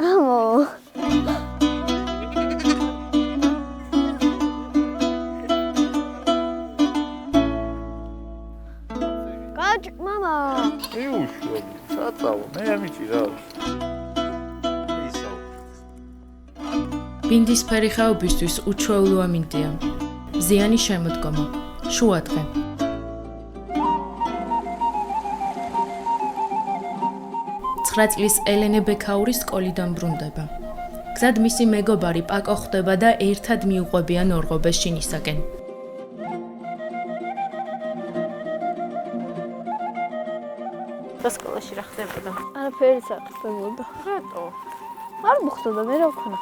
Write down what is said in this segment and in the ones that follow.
Amo. Kaj, mama. იუშო, საწავო, მე ამიჭი რა. ბინდისფერი ხეობისთვის უჩვეულო ამინდია. ზიანი შემოდგომა. შუადღე. წლის ელენე ბექაურის სკოლიდან ბრუნდება. გზად მისი მეგობარი პაკო ხვდება და ერთად მიუყვებიან ორღობეს შინისაკენ. სკოლაში რა ხდებოდა? არაფერიც არ ხდებოდა. რატო? არ მოხდება, მე რა ვქნა.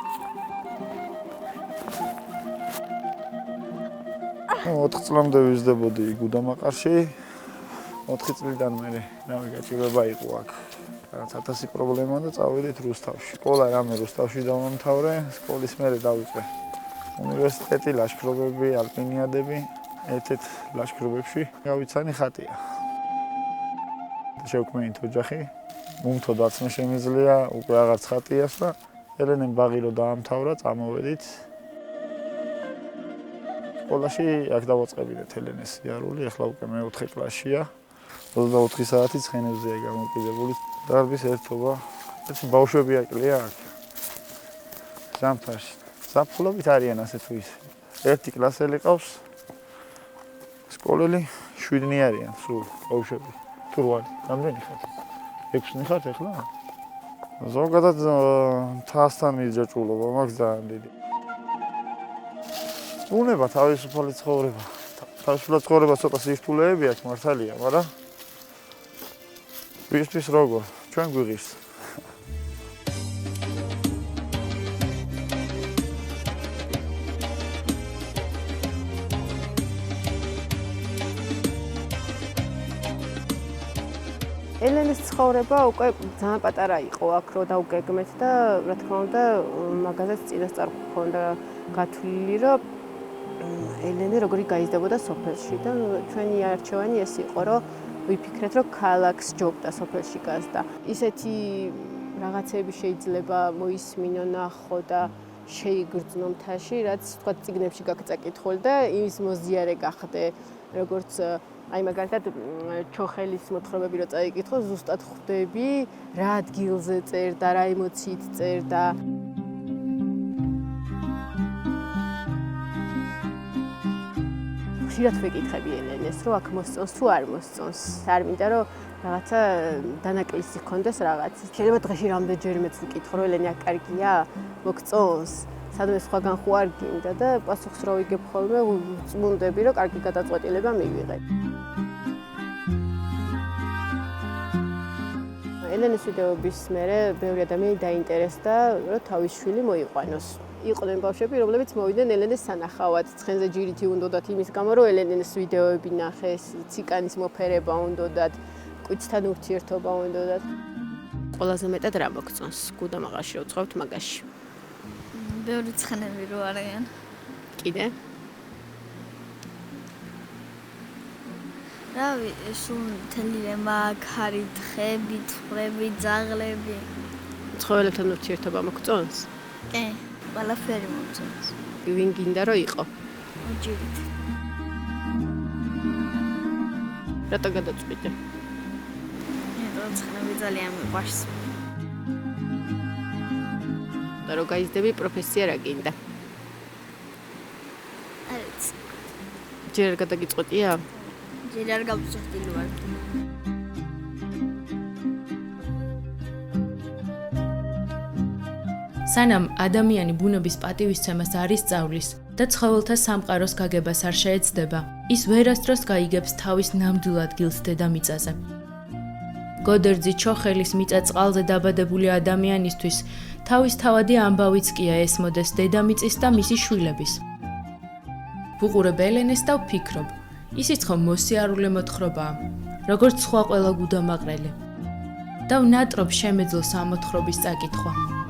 4 წლამდე ვიზრდებოდი გუდამაყარში. 4 წლიდან მე რავი გაჭირვება იყო აქ. რაღაც 1000 პრობლემა და წავედით რუსთავში. სკოლა რამე რუსთავში დავამთავრე, სკოლის მერე დავიწყე. უნივერსიტეტი, ლაშქრობები, ალპინიადები, ერთ-ერთ ლაშქრობებში გავიცანი ხატია. შევქმნით ოჯახი, უმთო დაცმა შემიძლია, უკვე აღარც ხატიას და ელენემ ბაღი რო დაამთავრა, წამოვედით. სკოლაში აქ დავაწყებინეთ ელენეს იარული, ახლა უკვე მე-4 კლასშია. 24 საათი ცხენებზეა გამოკიდებული. დარბის ერთობა. ეს ბავშვები აკლია აქ. ზამთარში. საფულობით არიან ასე თუ ისე. ერთი კლასელი ყავს. სკოლელი 7-ნი არიან სულ ბავშვები. თუ როარი, რამდენი ხართ? 6-ნი ხართ ახლა? ზოგადად თასთან მიჯაჭულობა მაქვს ძალიან დიდი. უნება თავისუფალი ცხოვრება. თავისუფალი ცხოვრება ცოტა სირთულეები აქვს მართალია, მაგრამ ვისთვის როგორ? ჩვენ გვიღირს. ელენეს ცხოვრება უკვე ძალიან პატარა იყო აქ რო დაუგეგმეთ და რა თქმა უნდა მაგაზეც წინასწარ გქონდა გათვლილი რომ ელენე როგორი გაიზრდებოდა სოფელში და ჩვენი არჩევანი ეს იყო რომ ვიფიქრეთ რომ ქალაქს ჯობდა სოფელში გაზდა. ისეთი რაღაცები შეიძლება მოისმინო ნახო და შეიგრძნო მთაში, რაც თქვა წიგნებში გაგწაკითხულ და ის მოზიარე გახდე, როგორც აი მაგალითად ჩოხელის მოთხრობები რო წაიკითხო, ზუსტად ხვდები რა ადგილზე წერდა, რა ემოციით წერდა. ხშირად ვეკითხები ელენეს, რომ აქ მოსწონს თუ არ მოსწონს. არ მინდა რომ რაღაცა დანაკლისი ჰქონდეს რაღაც. შეიძლება დღეში რამდენჯერმეც ვიკითხო, რომ ელენე აქ კარგია, მოგწონს. სადმე სხვაგან ხო არ გინდა და პასუხს რო ვიგებ ხოლმე, ვწმუნდები, რომ კარგი გადაწყვეტილება მივიღე. ელენეს ვიდეოების მერე ბევრი ადამიანი დაინტერესდა, რომ თავის შვილი მოიყვანოს. იყვნენ ბავშვები, რომლებიც მოვიდნენ ელენეს სანახავად. ცხენზე ჯირითი უნდოდათ იმის გამო, რომ ელენეს ვიდეოები ნახეს, ციკანის მოფერება უნდოდათ, კვიცთან ურთიერთობა უნდოდათ. ყველაზე მეტად რა მოგწონს გუდამაყარში რო ვცხოვრობთ მაგაში? ბევრი ცხენები რო არიან. კიდე? რავი, სულ მთელი მაგარი თხები, თხრები, ძაღლები. ცხოველებთან ურთიერთობა მოგწონს? კი, ყველაფერი მოგწონს. ვინ გინდა რომ იყო? ჯირით. რატო გადაწყვიტე? იმიტომ ცხენები ძალიან მიყვარს. და რო გაიზრდები პროფესია რა გინდა? არც. ჯერ არ გადაგიწყვეტია? ჯერ არ გავწყვეტილი ვარ. სანამ ადამიანი ბუნების პატივისცემას არ ისწავლის და ცხოველთა სამყაროს გაგებას არ შეეცდება, ის ვერასდროს გაიგებს თავის ნამდვილ ადგილს დედამიწაზე. გოდერძი ჩოხელის მიწა-წყალზე დაბადებული ადამიანისთვის თავის თავადი ამბავიც კია ესმოდეს დედამიწის და მისი შვილების. ვუყურებ ელენეს და ვფიქრობ, ისიც ხომ მოსიარულე მოთხრობაა, როგორც სხვა ყველა გუდამაყრელი. და ვნატრობ შემეძლოს ამ მოთხრობის წაკითხვა.